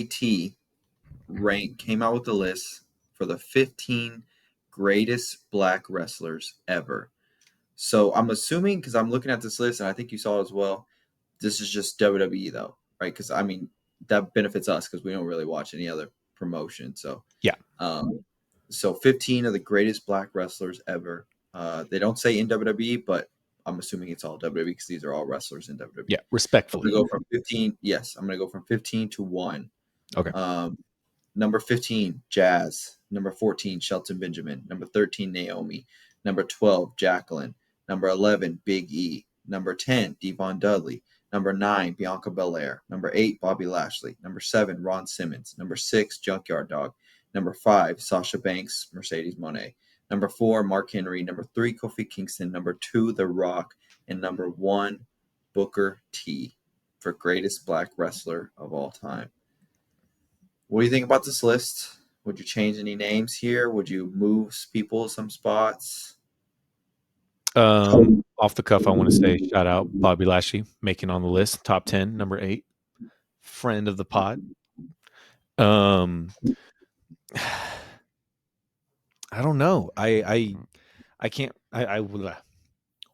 BET came out with a list for the 15 greatest black wrestlers ever. So I'm assuming, because I'm looking at this list, and I think you saw it as well, this is just WWE though, right? Because I mean that benefits us because we don't really watch any other promotion. So Yeah. So 15 of the greatest black wrestlers ever. They don't say in WWE, but I'm assuming it's all WWE because these are all wrestlers in WWE. Yeah, respectfully. I'm going to go from 15. Yes, I'm going to go from 15 to 1. Okay. Number 15, Jazz. Number 14, Shelton Benjamin. Number 13, Naomi. Number 12, Jacqueline. Number 11, Big E. Number 10, Devon Dudley. Number 9, Bianca Belair. Number 8, Bobby Lashley. Number 7, Ron Simmons. Number 6, Junkyard Dog. Number 5, Sasha Banks, Mercedes Moné. Number 4, Mark Henry. Number 3, Kofi Kingston. Number 2, The Rock. And number 1, Booker T for greatest black wrestler of all time. What do you think about this list? Would you change any names here? Would you move people some spots? Off the cuff, I want to say shout out Bobby Lashley making on the list, top 10, number 8, friend of the pod. I don't know. I can't. I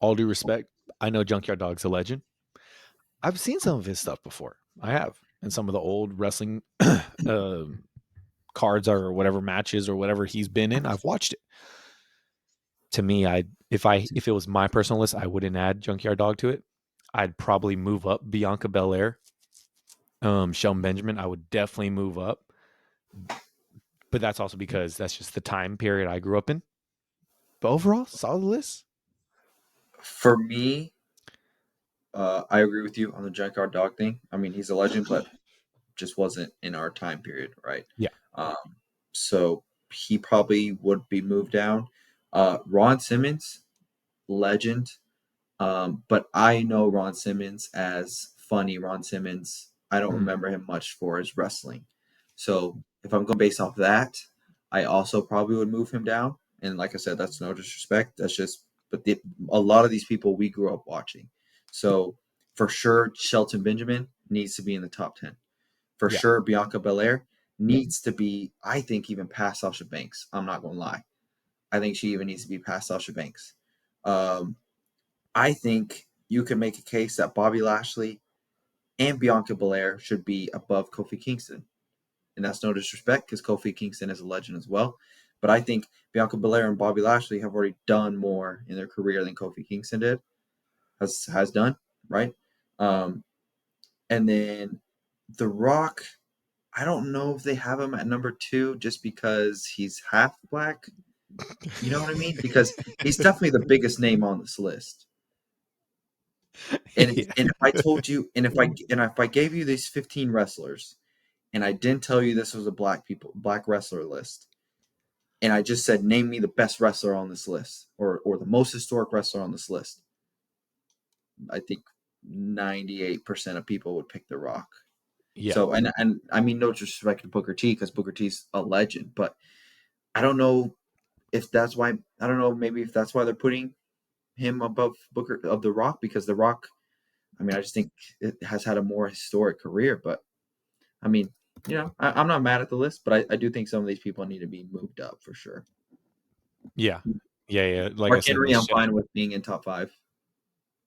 all due respect, I know Junkyard Dog's a legend. I've seen some of his stuff before. I have, and some of the old wrestling cards or whatever matches or whatever he's been in. I've watched it. To me, if it was my personal list, I wouldn't add Junkyard Dog to it. I'd probably move up Bianca Belair, Shelton Benjamin. I would definitely move up, but that's also because that's just the time period I grew up in. But overall, solid list. For me, I agree with you on the Junkyard Dog thing. I mean, he's a legend, but just wasn't in our time period, right? Yeah. So he probably would be moved down. Ron Simmons, legend. But I know Ron Simmons as funny Ron Simmons. I don't remember him much for his wrestling. So if I'm going based off that, I also probably would move him down. And like I said, that's no disrespect. That's just, but a lot of these people we grew up watching. So for sure, Shelton Benjamin needs to be in the top 10. For sure, Bianca Belair needs to be, I think, even past Sasha Banks. I'm not going to lie. I think she even needs to be past Sasha Banks. I think you can make a case that Bobby Lashley and Bianca Belair should be above Kofi Kingston. And that's no disrespect because Kofi Kingston is a legend as well. But I think Bianca Belair and Bobby Lashley have already done more in their career than Kofi Kingston did, has done, right? And then The Rock, I don't know if they have him at number 2 just because he's half black. You know what I mean? Because he's definitely the biggest name on this list. And if I told you, and if I gave you these 15 wrestlers, and I didn't tell you this was a black wrestler list, and I just said, name me the best wrestler on this list, or the most historic wrestler on this list, I think 98% of people would pick The Rock. Yeah. So, and I mean, no disrespect to Booker T, because Booker T's a legend, but I don't know if that's why. I don't know, maybe if that's why they're putting him above The Rock, because The Rock, I mean, I just think it has had a more historic career. But I mean, you know, I'm not mad at the list, but I do think some of these people need to be moved up for sure. Yeah. Like Mark I said, Henry, I'm fine with being in top 5.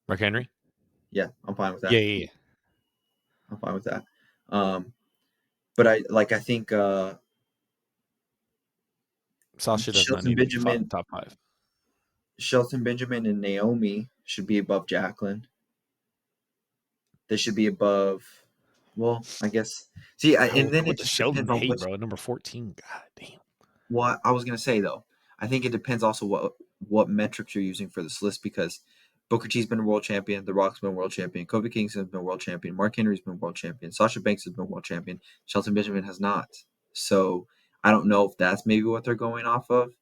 Mark Henry? Yeah, I'm fine with that. Yeah. I'm fine with that. But I think Sasha does not need to be top 5. Shelton Benjamin and Naomi should be above Jacqueline. They should be above. Well, I guess. See, and then it just Shelton hate, bro. Number 14. God damn. What I was gonna say though, I think it depends also what metrics you're using for this list, because Booker T's been world champion, The Rock's been world champion, Kofi Kingston's been world champion, Mark Henry's been world champion, Sasha Banks has been world champion, Shelton Benjamin has not. So I don't know if that's maybe what they're going off of.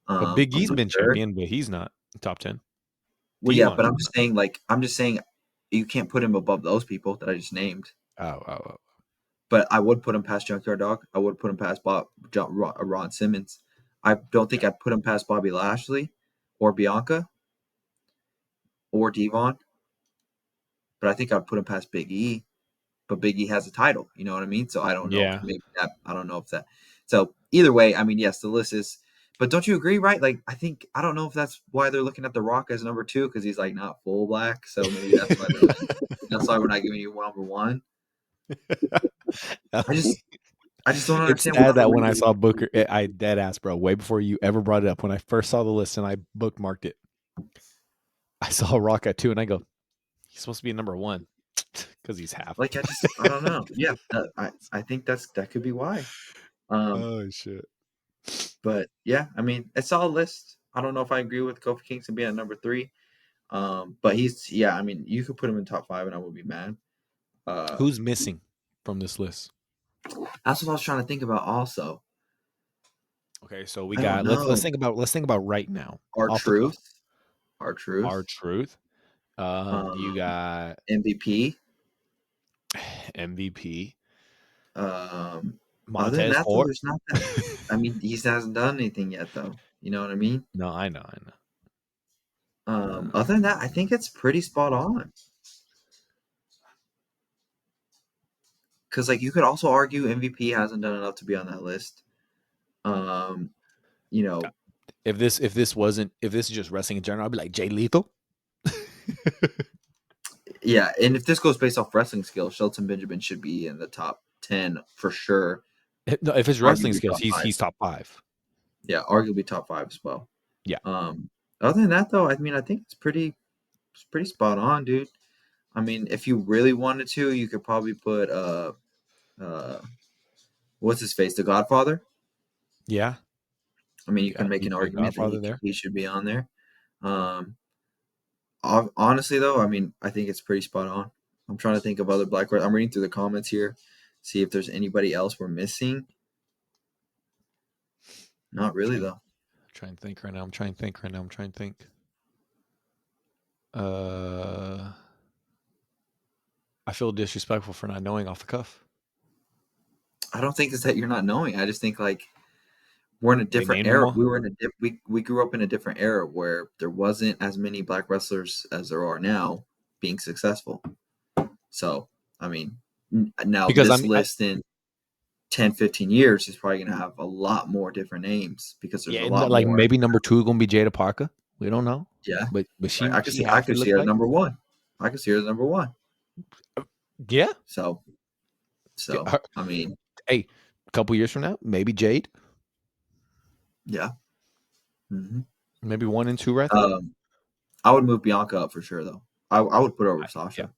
But Big E's been champion, but he's not top 10. Well, yeah, but I'm just saying, you can't put him above those people that I just named. Oh. But I would put him past Junkyard Dog. I would put him past Ron Simmons. I don't think I'd put him past Bobby Lashley or Bianca or Devon. But I think I'd put him past Big E. but Big E has a title. You know what I mean? So I don't know if Yeah. maybe that. I don't know if that. So either way, I mean, yes, the list is. But don't you agree, right? Like, I don't know if that's why they're looking at The Rock as number 2 because he's like not full black. So maybe that's why they're looking. That's why we're not giving you number 1. I just, I just don't It's understand what sad other that when I reason. saw Booker, I dead ass, bro, way before you ever brought it up, when I first saw the list and I bookmarked it, I saw Rock at 2 and I go, he's supposed to be number 1 because he's half. Like, I don't know. Yeah, I think that could be why. Um, Oh shit. but yeah, I mean, it's all a list. I don't know if I agree with Kofi Kingston being at number 3. But yeah, I mean, you could put him in top 5 and I would be mad. Uh, Who's missing from this list? that's what I was trying to think about also. Okay, so we I don't got let's know. think about right now Our off the cuff. truth, our truth. Our truth. You Um, got MVP. MVP Um, other than Montez that though, Ford. there's not that. I mean, he hasn't done anything yet though. You know what I mean? No, I know. Other than that, I think it's pretty spot on. Because like you could also argue MVP hasn't done enough to be on that list. Um, you know, If this is just wrestling in general, I'd be like Jay Lethal. yeah, and if this goes based off wrestling skill, Shelton Benjamin should be in the top 10 for sure. No, if it's wrestling Arguably skills, top 5. he's top 5. Yeah, arguably top 5 as well. Yeah. Other than that though, I mean, I think it's pretty spot on, dude. I mean, if you really wanted to, you could probably put uh what's his face, the Godfather. Yeah. I mean, you You can got make an the argument that Godfather he there. he should be on there. Um, honestly though, I mean, I think it's pretty spot on. I'm trying to think of other black. I'm reading through the comments here, see if there's anybody else we're missing. Not really though. Trying to think right now. I'm trying to think. Uh I feel disrespectful for not knowing off the cuff. I don't think it's that you're not knowing. I just think like we're in a They different named them era. all. We were in we grew up in a different era where there wasn't as many black wrestlers as there are now being successful. So, I mean, now Because this list in 10, 15 years is probably going to have a lot more different names because there's yeah, a and lot like more. maybe number 2 gonna be Jada Parker. We don't know. Yeah. But Right. she I halfway could see looked her as like. number 1. I could see her as number 1. Yeah. So, Her- I mean, Hey, a couple years from now, maybe Jade. yeah. hmm Maybe 1 and 2 right there. I would move Bianca up for sure, though. I would put her over Yeah. Sasha.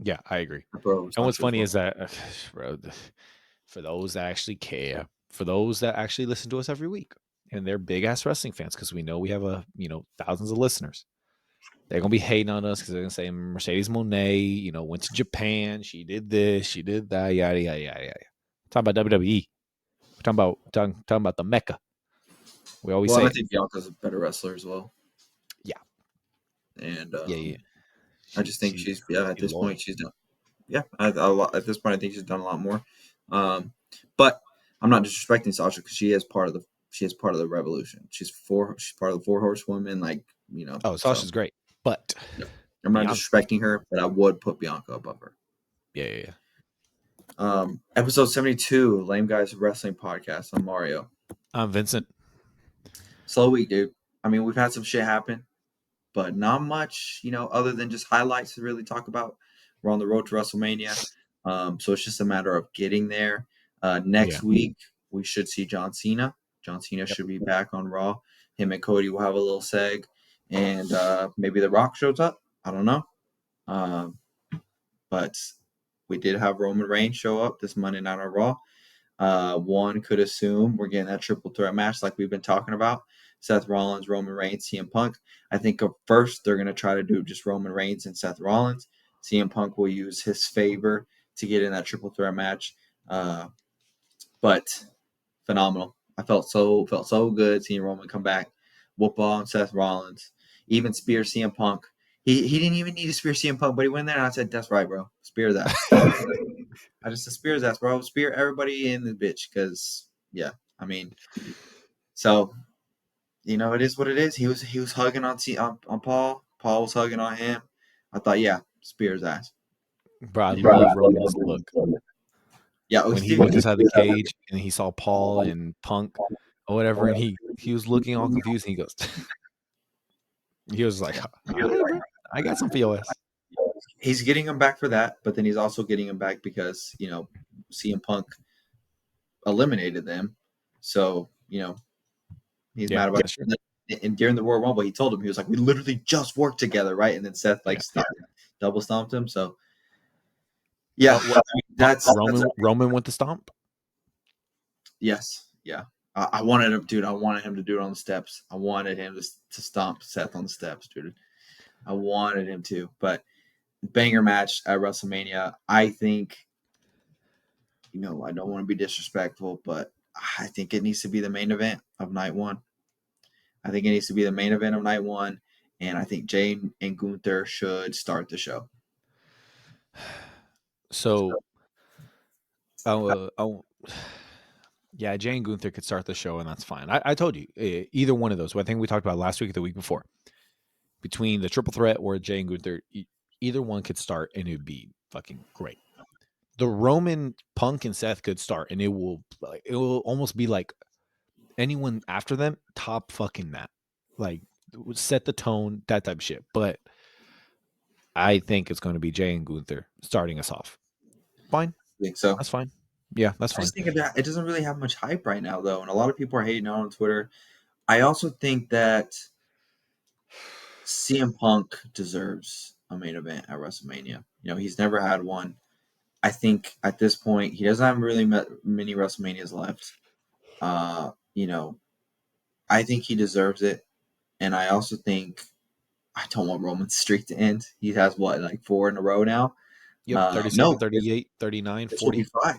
Yeah, I agree. I'd put her over And what's Sasha as funny is well. that, bro, for those that actually care, for those that actually listen to us every week, and they're big ass wrestling fans, because we know we have thousands of listeners. They're gonna be hating on us because they're gonna say Mercedes Monet, went to Japan, she did this, she did that, yada yada yada yada. Talking about WWE, we're talking about the Mecca. We always Well, say and I it. think Bianca's a better wrestler as well. Yeah, And yeah. I just think She's at this point, loyal. she's done. Yeah, at this point, I think she's done a lot more. But I'm not disrespecting Sasha because she is part of the revolution. She's part of the four horsewomen, like Oh, So Sasha's great, but yeah. I'm not Bianca, disrespecting her, but I would put Bianca above her. yeah. Episode 72, Lame Guys Wrestling Podcast. I'm Mario. I'm Vincent. Slow week, dude. I mean, we've had some shit happen, but not much, other than just highlights to really talk about. We're on the road to WrestleMania. So it's just a matter of getting there. Yeah. Next week, we should see John Cena. John Cena Yep. should be back on Raw. Him and Cody will have a little seg. And maybe The Rock shows up. I don't know. But we did have Roman Reigns show up this Monday night on Raw. One could assume we're getting that triple threat match like we've been talking about. Seth Rollins, Roman Reigns, CM Punk. I think first they're going to try to do just Roman Reigns and Seth Rollins. CM Punk will use his favor to get in that triple threat match. But phenomenal. I felt so good seeing Roman come back, whoop on Seth Rollins, even spear CM Punk. He didn't even need to spear CM Punk, but he went there and I said, "That's right, bro. Spear that." I just said, "Spear his ass, bro. Spear everybody in the bitch." Because I mean, so it is what it is. He was hugging on Paul. Paul was hugging on him. I thought, yeah, spear his ass. Bro, I love Roman's look. Yeah, When he looked inside the cage and he saw Paul and Punk or whatever, and he was looking all confused, and he goes, he was like, all right, bro, I got some for your ass. he's getting him back for that, but then he's also getting him back because CM Punk eliminated them, so he's Yeah, mad about that's true. it. And during the Royal Rumble, he told him, he was like, "We literally just worked together, right?" And then Seth Yeah. double stomped him. So yeah, What that's Roman went to stomp? yes, yeah. I wanted him, dude. I wanted him to do it on the steps. I wanted him to stomp Seth on the steps, dude. I wanted him to, but banger match at WrestleMania. I think, I don't want to be disrespectful, but I think it needs to be the main event of night one. I think it needs to be the main event of night one, and I think Jay and Gunther should start the show. So, oh, yeah, Jay and Gunther could start the show, and that's fine. I told you, either one of those. I think we talked about last week or the week before. Between the triple threat or Jay and Gunther, either one could start, and it would be fucking great. The Roman, Punk, and Seth could start, and it will almost be like anyone after them top fucking that, like set the tone, that type of shit. But I think it's going to be Jay and Gunther starting us off. Fine, I think so. that's fine. Yeah, that's I fine. just think that it doesn't really have much hype right now, though, and a lot of people are hating on Twitter. I also think that CM Punk deserves a main event at WrestleMania. He's never had one. I think at this point he doesn't have really many WrestleManias left. Uh, you know, I think he deserves it, and I also think I don't want Roman's streak to end. He has what, like 4 in a row now. Yep, No, 37, 38, 39, this will 40. be 5.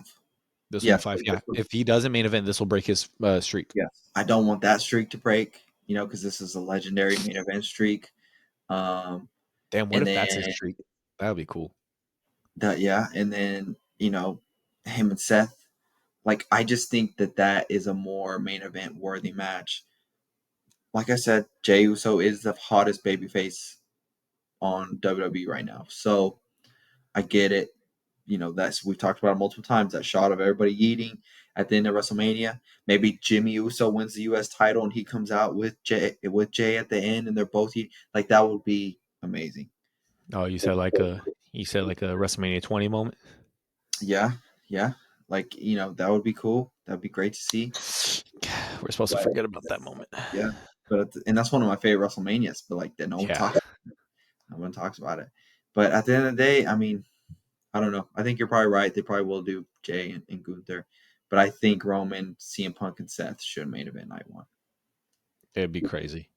This will be Yeah, 5. Yeah, if he doesn't main event, this will break his streak. yes. I don't want that streak to break. Because this is a legendary main event streak. Um, Damn, what and if then that's his streak? That would be cool. and then him and Seth. Like, I just think that is a more main event worthy match. Like I said, Jey Uso is the hottest babyface on WWE right now. So I get it. That's we've talked about it multiple times. That shot of everybody eating at the end of WrestleMania. Maybe Jimmy Uso wins the U.S. title and he comes out with Jay at the end, and they're both eating. Like, that would be amazing. Oh, you said like a WrestleMania 20 moment. Yeah, yeah. Like, that would be cool. That'd be great to see. We're supposed to forget about that moment. Yeah, and that's one of my favorite WrestleManias. But like that, Yeah, no one talks about it. But at the end of the day, I mean, I don't know. I think you're probably right. They probably will do Jay and Gunther, but I think Roman, CM Punk, and Seth should main event night one. it'd be crazy.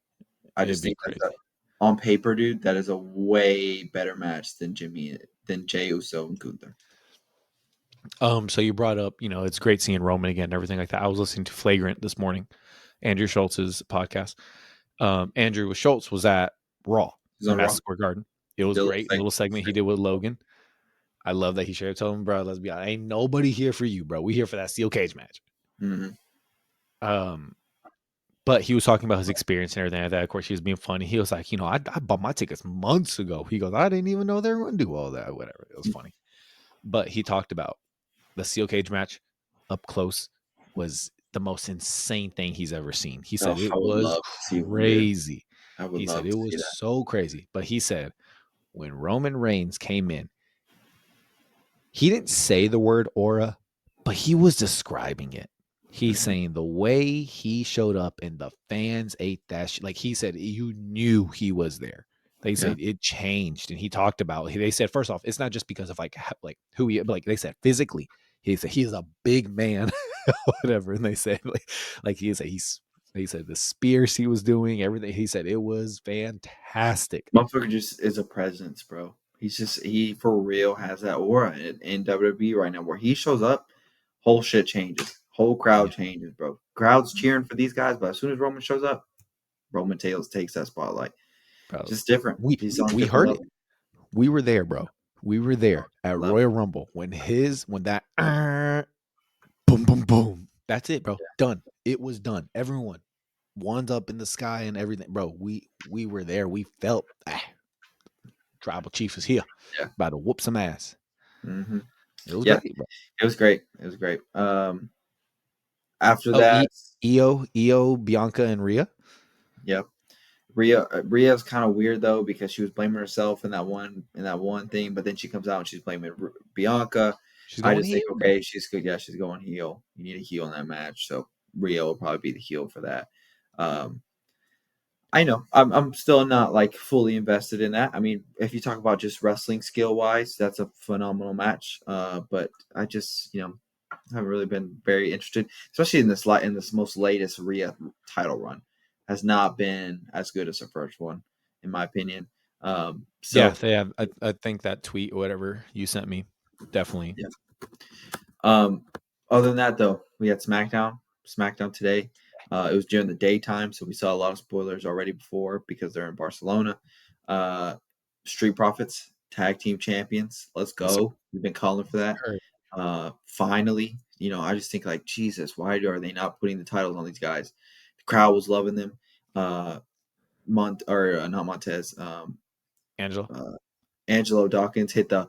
I It'd just be think crazy. on paper, dude, that is a way better match than Jay Uso and Gunther. So you brought up, it's great seeing Roman again and everything like that. I was listening to Flagrant this morning, Andrew Schultz's podcast. Andrew Schultz was at Raw He's in on Raw. Madison Square Garden. It was great. Little segment he did with Logan. I love that he shared. Told him, bro, let's be honest, ain't nobody here for you, bro. We here for that steel cage match. Mm-hmm. But he was talking about his experience and everything like that. Of course, he was being funny. He was like, I bought my tickets months ago. He goes, I didn't even know they were going to do all that. Whatever. It was funny. But he talked about the steel cage match up close was the most insane thing he's ever seen. He said I it would was love to see one, dude. crazy. I would He said love it to was see that. so crazy. But he said when Roman Reigns came in, he didn't say the word aura, but he was describing it. He's Mm-hmm. saying the way he showed up and the fans ate that shit. Like he said, you knew he was there. They Yeah. said it changed, and he talked about. They said first off, it's not just because of like who he, but like they said physically. He said he's a big man, whatever. And they said like he said he said the spears he was doing, everything. He said it was fantastic. Motherfucker just is a presence, bro. He for real has that aura in WWE right now. Where he shows up, whole shit changes. Whole crowd Yeah, changes, bro. Crowd's cheering for these guys, but as soon as Roman shows up, Roman Tails takes that spotlight. bro. Just different. We He's on a we different heard it. level. We were there, bro. We were there at Love Royal Rumble when that boom boom boom. That's it, bro. Done. It was done. Everyone, wands up in the sky and everything, bro. We were there. We felt Tribal Chief is here, it. Yeah. about to whoop some ass. Hmm. It was Yeah, great, bro. it was great. It was great. After Oh, that, Io, Bianca, and Rhea. yep. Rhea's kind of weird though because she was blaming herself in that one thing, but then she comes out and she's blaming Bianca. She's I going just think, heel, bro. okay, she's good. Yeah, she's going heel. You need a heel in that match, so Rhea will probably be the heel for that. Um, I know I'm still not like fully invested in that. I mean, if you talk about just wrestling skill wise, that's a phenomenal match. But I just haven't really been very interested, especially in this most latest Rhea title run, has not been as good as the first one, in my opinion. Yeah, So they have. I think that tweet or whatever you sent me, definitely. yeah. Um, other than that, though, we had SmackDown today. It was during the daytime, so we saw a lot of spoilers already before because they're in Barcelona. Uh, Street Profits, tag team champions. Let's Yes, sir. go. We've been calling for that. Sure. Finally, I just think like Jesus, why are they not putting the titles on these guys? The crowd was loving them. Not Montez. Angela. Uh, Angelo Dawkins hit the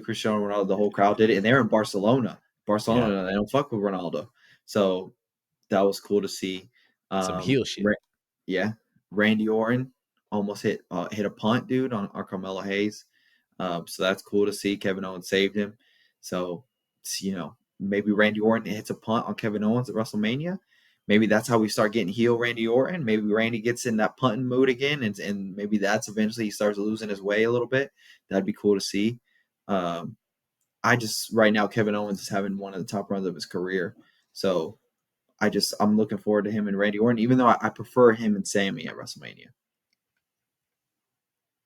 Cristiano Ronaldo. The whole crowd did it, and they're in Barcelona. Yeah, Barcelona, they don't fuck with Ronaldo, so that was cool to see. some heel shit. Ra- yeah, Randy Orton almost hit a punt, dude, on Carmelo Hayes. So that's cool to see. Kevin Owens saved him. So maybe Randy Orton hits a punt on Kevin Owens at WrestleMania. Maybe that's how we start getting heel Randy Orton. Maybe Randy gets in that punting mood again, and maybe that's eventually he starts losing his way a little bit. That'd be cool to see. Um, I just right now Kevin Owens is having one of the top runs of his career, so I'm looking forward to him and Randy Orton, even though I prefer him and Sammy at WrestleMania.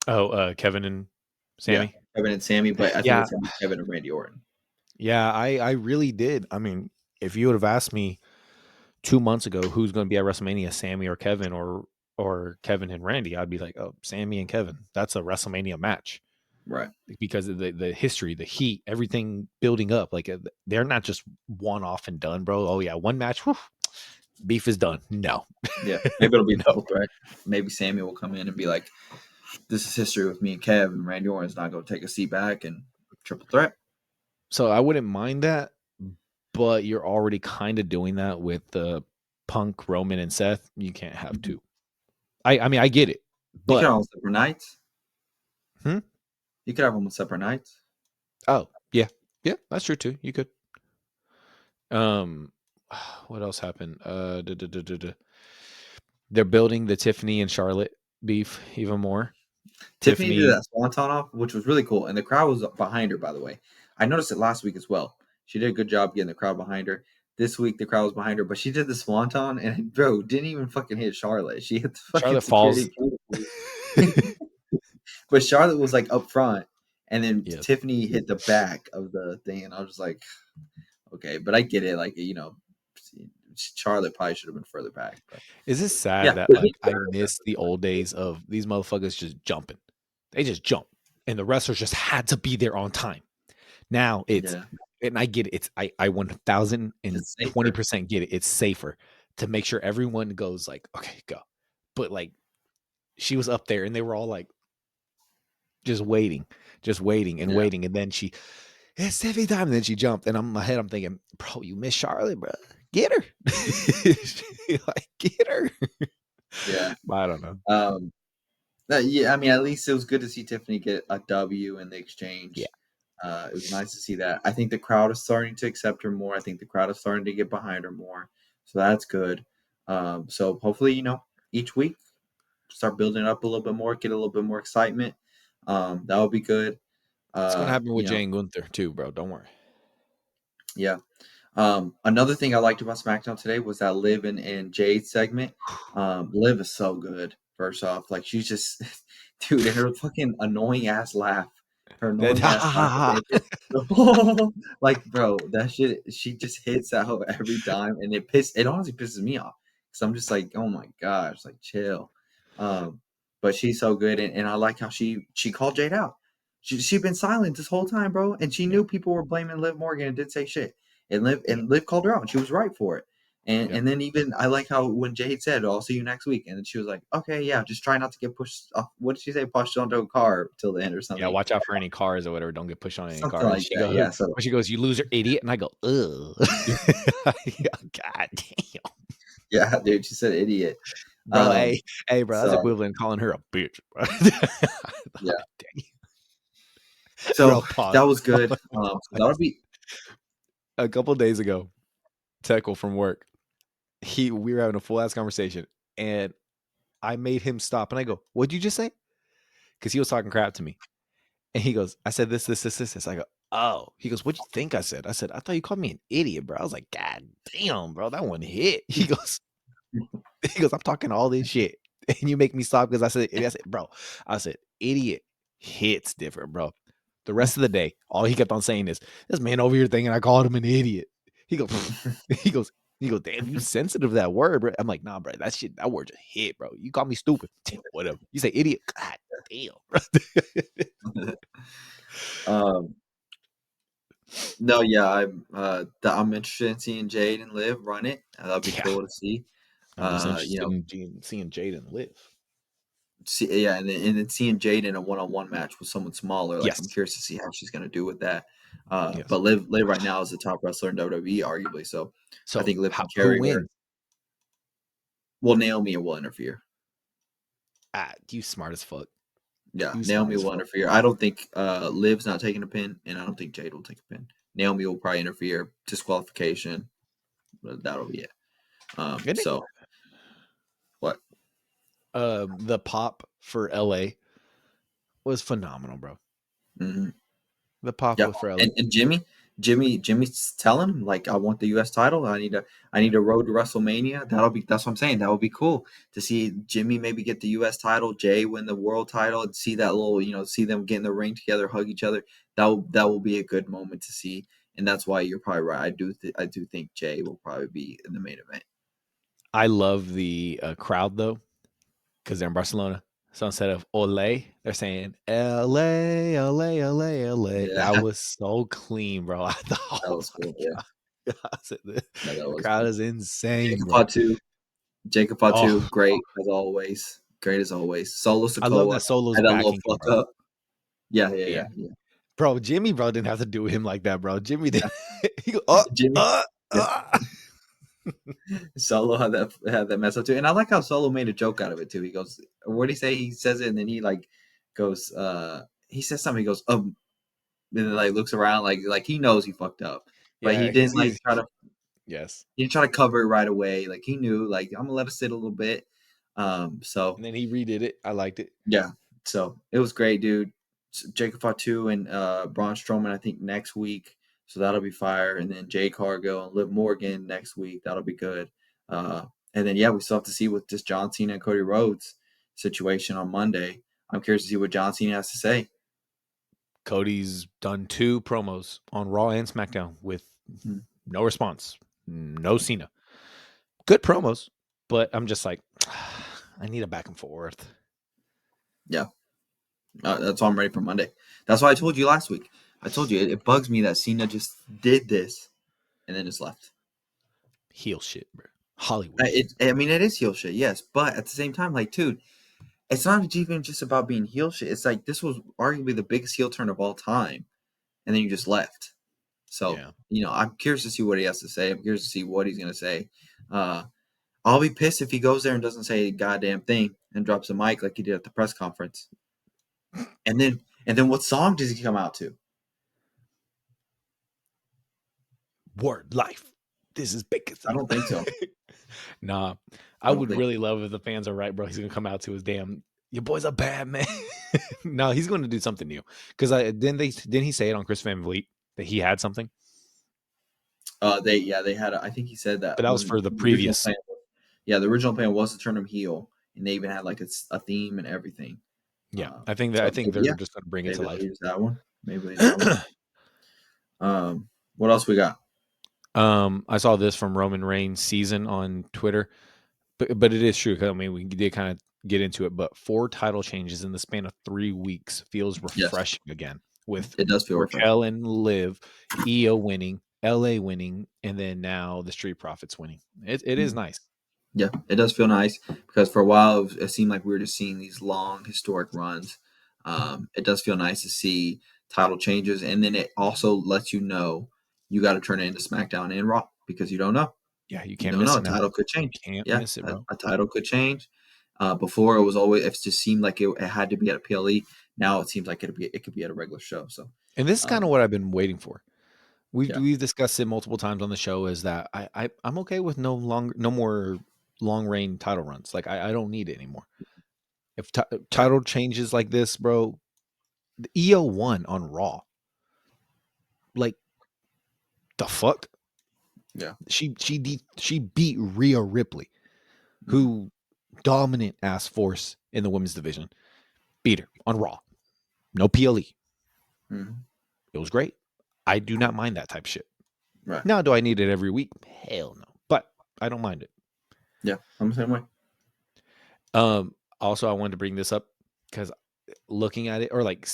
Oh, Kevin and Yeah, Sammy. Kevin and Sammy, but I think Yeah, it's gonna be Kevin and Randy Orton. yeah. I really did. I mean, if you would have asked me 2 months ago who's going to be at WrestleMania, Sammy or Kevin, or Kevin and Randy, I'd be like, oh, Sammy and Kevin. That's a WrestleMania match Right. because of the history, the heat, everything building up. Like they're not just one off and done, bro. Oh yeah, one match, whew, beef is done. No, Yeah, maybe it'll be no. triple threat. Maybe Sammy will come in and be like, "This is history with me and Kev, and Randy Orton's not going to take a seat back and triple threat." So I wouldn't mind that, but you're already kind of doing that with the Punk, Roman, and Seth. You can't have Mhm. two. I mean, I get it, You could but have them separate nights. hmm? You could have them on separate nights. Oh yeah, yeah, that's true too. You could. Um, what else happened? They're building the Tiffany and Charlotte beef even more. Tiffany did Tiffany, that swanton off, which was really cool, and the crowd was behind her. By the way, I noticed it last week as well. She did a good job getting the crowd behind her. This week the crowd was behind her, but she did the swanton, and bro, didn't even fucking hit Charlotte. She hit the fucking Charlotte falls. security. But Charlotte was like up front, and then Yeah. Tiffany hit the back of the thing, and I was just like, okay, but I get it. Like Charlotte probably should have been further back, but Is this sad yeah, that like I miss the old days of these motherfuckers just jumping? They just jump, and the wrestlers just had to be there on time. Now it's, yeah, and I get it. It's I 1020% it's safer. get it. It's safer to make sure everyone goes like, okay, go. But like she was up there, and they were all like just waiting and Yeah, waiting, and then it's Tiffany time, and then she jumped, and I'm in my head, I'm thinking, bro, you miss Charlotte, bro. Get her, like get her. yeah. But I don't know. Um, yeah. I mean, at least it was good to see Tiffany get a W in the Yeah, exchange. It was nice to see that. I think the crowd is starting to accept her more. I think the crowd is starting to get behind her more, so that's good. So hopefully, each week start building it up a little bit more, get a little bit more excitement. That would be good. it's gonna happen with You know, Jay and Gunther too, bro. Don't worry. yeah. Another thing I liked about SmackDown today was that Liv and Jade segment. Liv is so good. First off, like she's just, dude, and her fucking annoying ass laugh, her That annoying ass laugh at the end. Like, bro, that shit. She just hits out every time, and it honestly pisses me off because I'm just like, oh my gosh, like chill. Um, but she's so good, and I like how she called Jade out. She'd been silent this whole time, bro, and she yeah, knew people were blaming Liv Morgan and didn't say shit. And Liv called her out, and she was right for it. And Yep. and then even I like how when Jade said, "I'll see you next week," and then she was like, "Okay, yeah, just try not to get pushed off." What did she say? Pushed onto a car till the end or Yeah, something, watch out for any cars or whatever. Don't get pushed on any something cars. like She that. goes, Yeah. So when she goes, "You loser, idiot," and I go, "Ugh." yeah, God damn, yeah, dude, she said idiot. bro. Um, Hey, bro. That's so equivalent to calling her a bitch, bro. yeah, Like, dang. so Bro, pause. that was good. So that'll be A couple days ago, Teckle from work, we were having a full ass conversation, and I made him stop, and I go, "What'd you just say?" Because he was talking crap to me, and he goes, "I said this, this, this, this." I go, "Oh." He goes, "What'd you think I said?" I said, "I thought you called me an idiot, bro." I was like, "God damn, bro, that one hit." He goes, "I'm talking all this shit, and you make me stop because I said, idiot." I said, "Bro," I said, "Idiot hits different, bro." The rest of the day, all he kept on saying is, "This man over here thinking I called him an idiot." He goes, he goes, he goes, "Damn, you sensitive to that word, bro." I'm like, "Nah, bro, that word just hit, bro. You call me stupid, whatever. You say idiot, God damn, bro." um, no, yeah, I'm interested in seeing Jade and Liv run it. That'd be Yeah, cool to see. I'm just You interested know, in seeing Jaden live. yeah, and then seeing Jade in a one-on-one match with someone smaller. Like I'm Yes, curious to see how she's gonna do with that. yes. But Liv right now is the top wrestler in WWE, arguably. So I So, think Liv can who carry her. wins? Well, Naomi will interfere. You smart as fuck. Yeah, You smart Naomi as will fuck. interfere. I don't think Liv's not taking a pin, and I don't think Jade will take a pin. Naomi will probably interfere, disqualification. But that'll be it. And So what? the pop for LA was phenomenal, bro. Mhm. The pop Yeah, was for LA. and Jimmy's telling him like, I want the U.S. title. I need a road to WrestleMania. That's what I'm saying. That would be cool to see Jimmy maybe get the U.S. title, Jay win the world title, and see that little, see them get in the ring together, hug each other. That will be a good moment to see, and that's why you're probably right. I do think Jay will probably be in the main event. I love the crowd though, because they're in Barcelona. So instead of Ole, they're saying LA, LA, LA, LA. Yeah, That was so clean, bro. I thought, that oh was my cool. Yeah, god, I said, yeah, that the was crowd cool. is insane, Jacob bro. Fatu, Jacob Oh, Fatu, great as always. Great as always. Solo I love Sokoa that Solo's had that little backing him, fuck bro. up. Yeah, yeah, Yeah, yeah, yeah. bro. Jimmy, bro, didn't have to do him like that, bro. Jimmy did. He go, uh, Jimmy, uh, yeah, uh. Solo had that mess up too, and I like how Solo made a joke out of it too. He goes, "What do he say?" He says it, and then he like goes, he says something. He goes, and then like looks around like he knows he fucked up, but he Yeah, didn't like try to yes. he didn't try to cover it right away. Like he knew, like I'm gonna let it sit a little bit. So And then he redid it. I liked it. yeah, so it was great, dude. Jacob Fatu and Braun Strowman, I think next week. So that'll be fire. And then Jay Cargill and Liv Morgan next week. That'll be good. Uh, and then yeah, we still have to see with this John Cena and Cody Rhodes situation on Monday. I'm curious to see what John Cena has to say. Cody's done 2 promos on Raw and SmackDown with Mhm. no response, no Cena. Good promos, but I'm just like, I need a back and forth. Yeah, that's why I'm ready for Monday. That's why I told you last week. I told you it bugs me that Cena just did this and then just left. Heel shit, bro. Hollywood shit. I mean, it is heel shit, yes, but at the same time, like, dude, it's not even just about being heel shit. It's like this was arguably the biggest heel turn of all time, and then you just left. So, Yeah. I'm curious to see what he has to say. I'm curious to see what he's going to say. Uh, I'll be pissed if he goes there and doesn't say a goddamn thing and drops a mic like he did at the press conference. And then what song does he come out to? Word life. This is bacon. I don't think so. Nah, I I don't would think. really love if the fans are right, bro. He's gonna come out to his damn. Your boy's a bad man. No, he's going to do something new. Because I didn't he say it on Chris Van Vliet that he had something, They had. I think he said but that that was when for the the original previous. plan. Yeah, the original plan was to turn him heel, and they even had like a theme and everything. Yeah, I So think maybe, they're yeah, just going to bring it to maybe they'll life. use that one. Maybe they'll use that one. What else we got? I saw this from Roman Reigns season on Twitter, but it is true. I mean, we did kind of get into it, but 4 title changes in the span of 3 weeks feels Yes, refreshing again. With it does feel refreshing. Raquel and Liv, Io winning, LA winning, and then now the Street Profits winning. It is nice. Yeah, it does feel nice because for a while it seemed like we were just seeing these long historic runs. It does feel nice to see title changes, and then it also lets you know you got to turn it into SmackDown and Raw because you don't know. Yeah, you You can't don't miss know. it A now. title could You change. can't Yeah, miss it, bro. a title could change. Before it was always it just seemed like it had to be at a PLE. Now it seems like it could be at a regular show. So, And this is kind of um, what I've been waiting for. yeah, We've discussed it multiple times on the show. Is that I'm okay with no more long reign title runs. Like I don't need it anymore. If yeah, title changes like this, bro, the EO won on Raw. Like the fuck, yeah, she beat Rhea Ripley, hmm who dominant ass force in the women's division. Beat her on Raw. No PLE. hmm It was great. I do not mind that type of shit. right, Now, do I need it every week? Hell no. But I don't mind it. yeah. I'm the same way. Also, I wanted to bring this up because looking at it, or like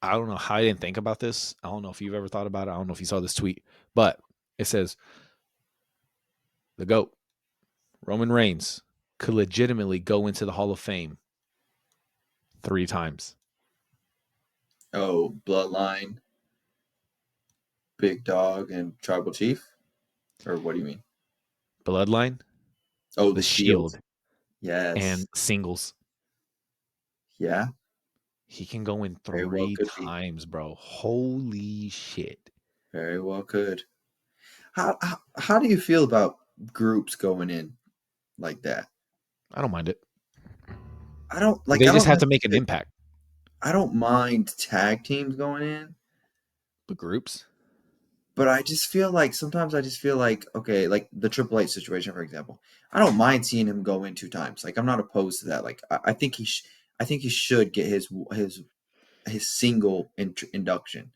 I don't know how I didn't think about this. I don't know if you've ever thought about it. I don't know if you saw this tweet, but it says the GOAT, Roman Reigns, could legitimately go into the Hall of Fame 3 times. Oh, Bloodline, Big Dog, and Tribal Chief, or what do you mean? Bloodline, Oh, the the Shield. Shield, Yes, and singles. yeah, He can go in very well three could be. times, bro. Holy shit. Very well could. How do you feel about groups going in like that? I don't mind it. I don't like. They I just don't have to make an necessarily. impact. I don't mind tag teams going in, The groups? but I just feel like sometimes I just feel like okay, like the Triple H situation, for example. I don't mind seeing him go in 2 times. Like I'm not opposed to that. Like I think I think he should get his single induction.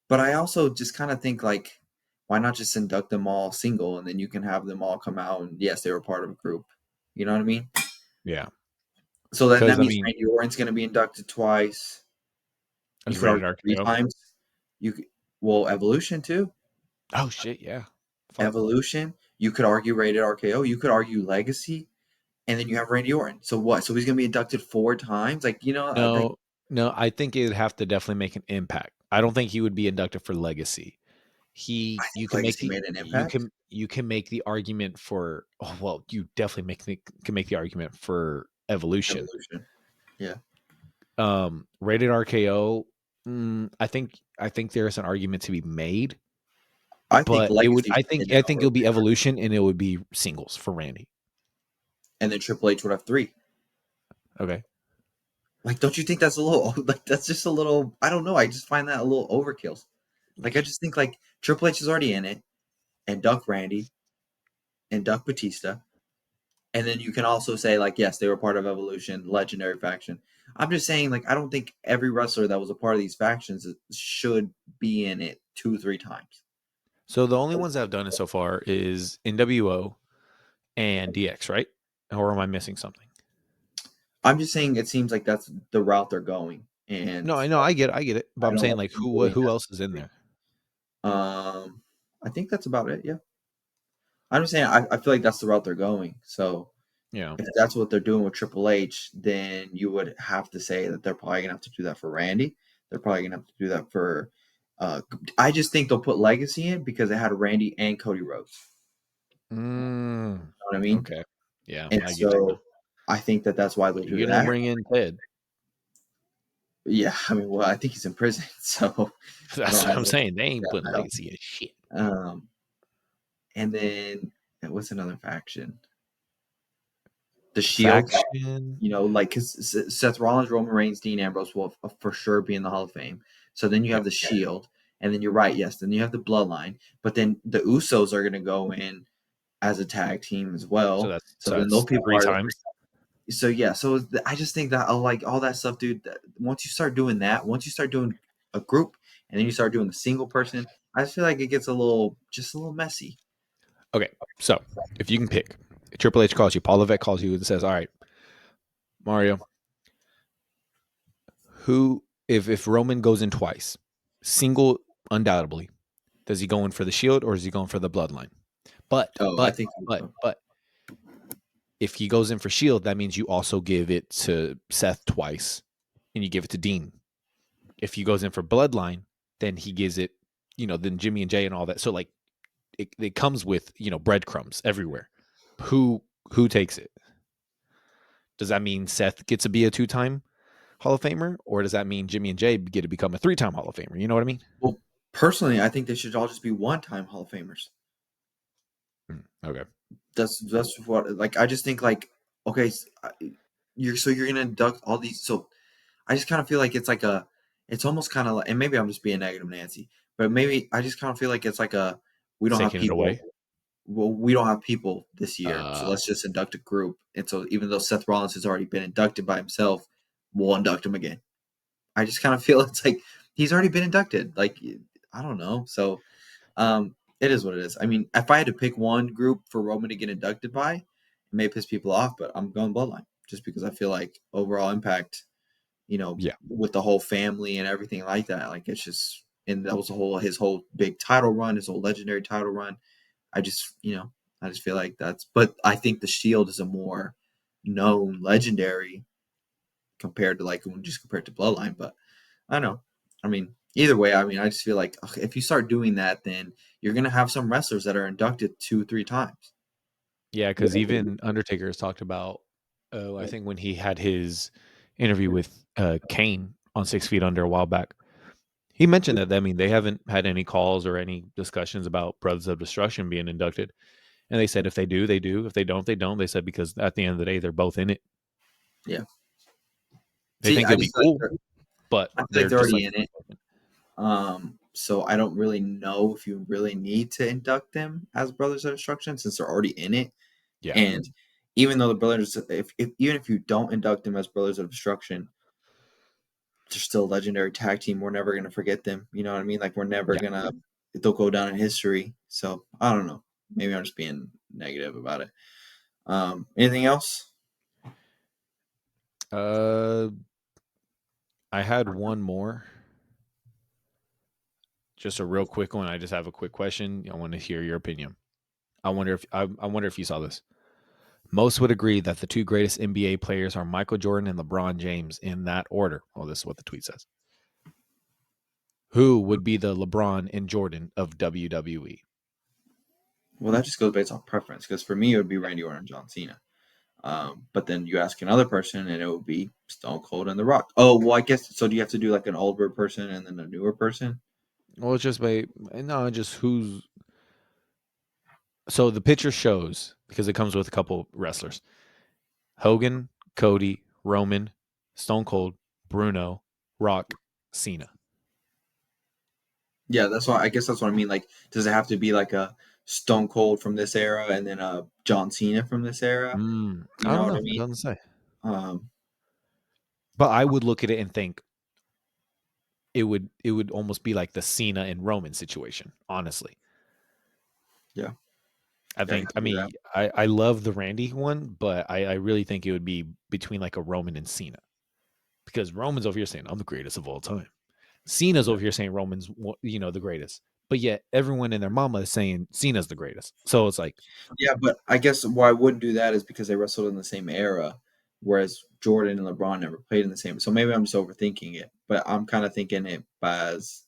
But I also just kind of think like, why not just induct them all single, and then you can have them all come out and yes, they were part of a group. You know what I mean? Yeah. So then Because, that I means mean, Randy Orton's going to be inducted twice. You as could rated argue three RKO. times. You could, well, Evolution too. Oh, shit. Yeah. Fuck. Evolution. You could argue Rated RKO. You could argue Legacy, and then you have Randy Orton. So what? So he's going to be inducted 4 times? Like like No, no, I think it'd have to definitely make an impact. I don't think he would be inducted for legacy. I You think can make Legacy the made an impact. you can make the argument for, oh well, you definitely can make the argument for evolution. Evolution. Yeah. Rated RKO, I think there's an argument to be made, I think but it would Legacy should get it I think over it'll be Rated RKO. evolution and it would be singles for Randy. And then Triple H would have three. Okay. Like, don't you think that's a little like that's just a little? I don't know. I just find that a little overkill. Like, I just think like Triple H is already in it, and Duck Randy and Duck Batista, and then you can also say like, yes, they were part of Evolution, legendary faction. I'm just saying like I don't think every wrestler that was a part of these factions should be in it 2 3 times. So the only ones that have done it so far is NWO and DX, right? Or am I missing something? I'm just saying it seems like that's the route they're going, and No, I know, I get it. But I I'm don't saying like like them doing who that else is in specifically. there? I think that's about it. Yeah, I'm just saying I feel like that's the route they're going. So Yeah. if that's what they're doing with Triple H, then you would have to say that they're probably gonna have to do that for Randy. They're probably gonna have to do that for. I just think they'll put Legacy in because they had Randy and Cody Rhodes. Mm, You know what I mean? okay. Yeah, And I get you now. so I think that that's why they'll But you do gonna that. bring in Ted? Yeah, I mean, well, I think he's in prison, so I That's don't what have I'm it. saying. They ain't Yeah, putting I don't. legacy in shit. And then what's another faction? The Shield. Faction. Like because Seth Rollins, Roman Reigns, Dean Ambrose will for sure be in the Hall of Fame. So then you have Yep. the Shield, and then you're right, yes. Then you have the Bloodline, but then the Usos are going to go in as a tag team as well. So So then those that's people three are. times. So yeah, so I just think that like all that stuff, dude. Once you start doing that, once you start doing a group, and then you start doing a single person, I just feel like it gets just a little messy. Okay, so if you can pick, Triple H calls you, Paul Levesque calls you and says, "All right, Mario, who if Roman goes in twice, single undoubtedly, Does he go in for the Shield or is he going for the Bloodline? But Oh, I but think but but if he goes in for Shield, that means you also give it to Seth twice, and you give it to Dean. If he goes in for Bloodline, then he gives it, then Jimmy and Jay and all that. So like it comes with breadcrumbs everywhere. Who who takes it? Does that mean Seth gets to be a 2-time Hall of Famer, or does that mean Jimmy and Jay get to become a 3-time Hall of Famer? You know what I mean? well, personally, I think they should all just be one-time Hall of Famers. Okay. That's what like I just think like okay, you're gonna induct all these. So I just kind of feel like it's like it's almost kind of like, and maybe I'm just being negative Nancy, but maybe I just kind of feel like it's like we don't have Taking it people. away. Well, we don't have people this year, so Uh, let's just induct a group. And so even though Seth Rollins has already been inducted by himself, we'll induct him again. I just kind of feel it's like he's already been inducted. Like I don't know. So it is what it is. I mean, if I had to pick one group for Roman to get inducted by, it may piss people off, but I'm going Bloodline just because I feel like overall impact, yeah. with the whole family and everything like that. Like it's just, and that was his whole big title run, his whole legendary title run. I just, I just feel like but I think the Shield is a more known legendary compared to like when just compared to Bloodline. But I don't know. I mean, either way, I mean, I just feel like if you start doing that, then you're gonna have some wrestlers that are inducted 2, 3 times. Yeah, Yeah. because even Undertaker has talked about, I think when he had his interview with Kane on 6 Feet Under a while back, he mentioned that. I mean, they haven't had any calls or any discussions about Brothers of Destruction being inducted. And they said if they do, they do. If they don't, they don't. They said because at the end of the day, they're both in it. Yeah. They See, think I it'd be just feel like cool, but I feel like they're they're just already like, in it. So I don't really know if you really need to induct them as Brothers of Destruction since they're already in it. yeah, And even though the brothers, if even if you don't induct them as Brothers of Destruction, they're still a legendary tag team. We're never gonna forget them. You know what I mean? Like we're never yeah. gonna. They'll go down in history. So I don't know. Maybe I'm just being negative about it. Anything else? Uh, I had one more, just a real quick one. I just have a quick question. I want to hear your opinion. I wonder if you saw this. Most would agree that the two greatest NBA players are Michael Jordan and LeBron James in that order. Well, this is what the tweet says. Who would be the LeBron and Jordan of WWE? Well, that just goes based on preference. Because for me, it would be Randy Orton and John Cena. But then you ask another person, and it would be Stone Cold and The Rock. Oh, well, I guess so. Do you have to do like an older person and then a newer person? Well, it's just by no, just who's. So the picture shows because it comes with a couple wrestlers: Hogan, Cody, Roman, Stone Cold, Bruno, Rock, Cena. Yeah, that's why. I guess that's what I mean. Like, does it have to be like a Stone Cold from this era and then a John Cena from this era? You I know don't what I know. It mean? doesn't say. Um, But I would look at it and think it would almost be like the Cena and Roman situation. Honestly, yeah, I yeah, I think. can I do that. mean, I love the Randy one, but I really think it would be between like a Roman and Cena because Roman's over here saying I'm the greatest of all time. Cena's Yeah. over here saying Roman's the greatest, but yet everyone and their mama is saying Cena's the greatest. So it's like, Yeah, but I guess why I wouldn't do that is because they wrestled in the same era, whereas Jordan and LeBron never played in the same. So maybe I'm just overthinking it, but I'm kind of thinking it as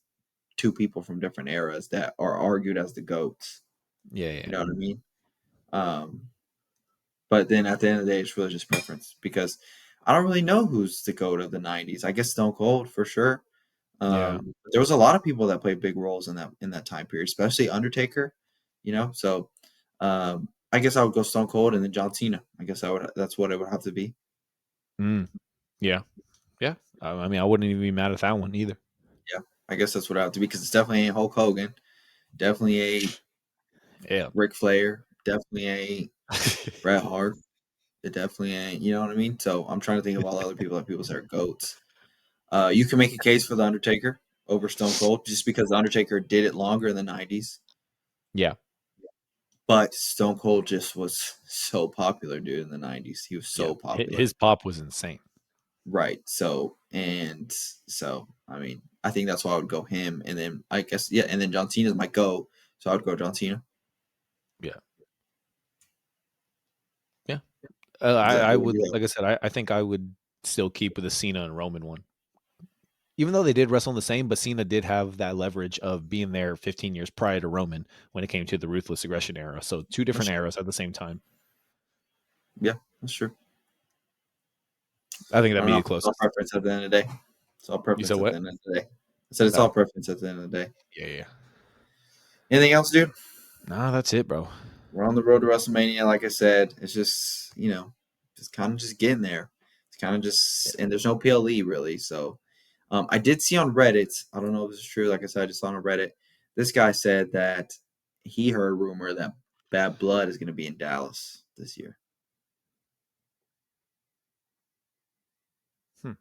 two people from different eras that are argued as the goats. yeah, You yeah, know what I mean? Um, but then at the end of the day, it's really just preference because I don't really know who's the goat of the '90s. I guess Stone Cold for sure. yeah. There was a lot of people that played big roles in that time period, especially Undertaker. So I guess I would go Stone Cold and then John Cena. I guess I would. That's what it would have to be. Mm, yeah, yeah. I mean, I wouldn't even be mad at that one either. Yeah, I guess that's what I have to be because it's definitely ain't Hulk Hogan, definitely ain't Yeah. Ric Flair, definitely ain't Bret Hart. It definitely ain't. You know what I mean? So I'm trying to think of all the other people that people say are goats. You can make a case for the Undertaker over Stone Cold just because the Undertaker did it longer in the '90s. Yeah, But Stone Cold just was so popular, dude, in the '90s. He was yeah. so popular. His pop was insane. right. So I mean, I think that's why I would go him, and then I guess yeah, and then John Cena's my go, so I would go John Cena. Yeah. Yeah. Is that I who would would, you like I said, I think I would still keep with the Cena and Roman one. Even though they did wrestle in the same, but Cena did have that leverage of being there 15 years prior to Roman when it came to the Ruthless Aggression era. So two That's different true. eras at the same time. Yeah, that's true. I think I that'd don't be know. the It's all closest. preference at the end of the day. It's all You said preference at the what? end of the day. I said it's all Oh, preference at the end of the day. yeah, yeah. Anything else, dude? Nah, that's it, bro. We're on the road to WrestleMania. Like I said, it's just just kind of just getting there. It's kind of Yeah. just, and there's no PLE really. So, I did see on Reddit. I don't know if this is true. Like I said, I just saw on Reddit. This guy said that he heard a rumor that Bad Blood is going to be in Dallas this year. Hmm.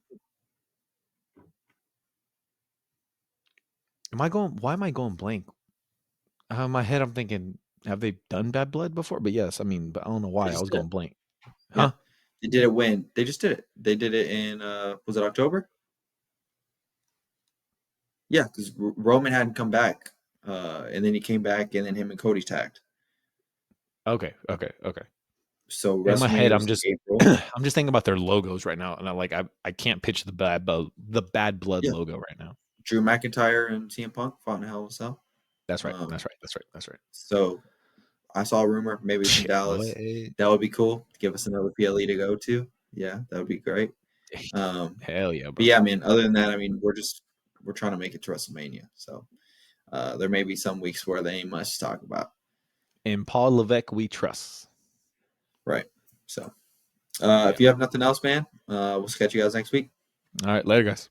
Am I going? Why am I going blank? In my head, I'm thinking, have they done Bad Blood before? But yes, I mean, but I don't know They why I just was did it. going blank. Yeah, Huh? they did it when they just did it. They did it in was it October? Yeah, because Roman hadn't come back, and then he came back, and then him and Cody tagged. Okay, okay, okay. So In my head, WrestleMania was in April. I'm just thinking about their logos right now, and I can't pitch the Bad Blood Yeah, logo right now. Drew McIntyre and CM Punk fought in Hell in a Cell. That's right. Um, That's right. That's right. That's right. so I saw a rumor maybe it's in Shit, Dallas. boy. That would be cool. Give us another PLE to go to. Yeah, that would be great. Hell yeah, But bro. yeah, I mean, other than that, I mean, we're trying to make it to WrestleMania. So there may be some weeks where there ain't much to talk about. In Paul Levesque, we trust. Right. So Yeah. if you have nothing else, man, we'll catch you guys next week. All right. Later, guys.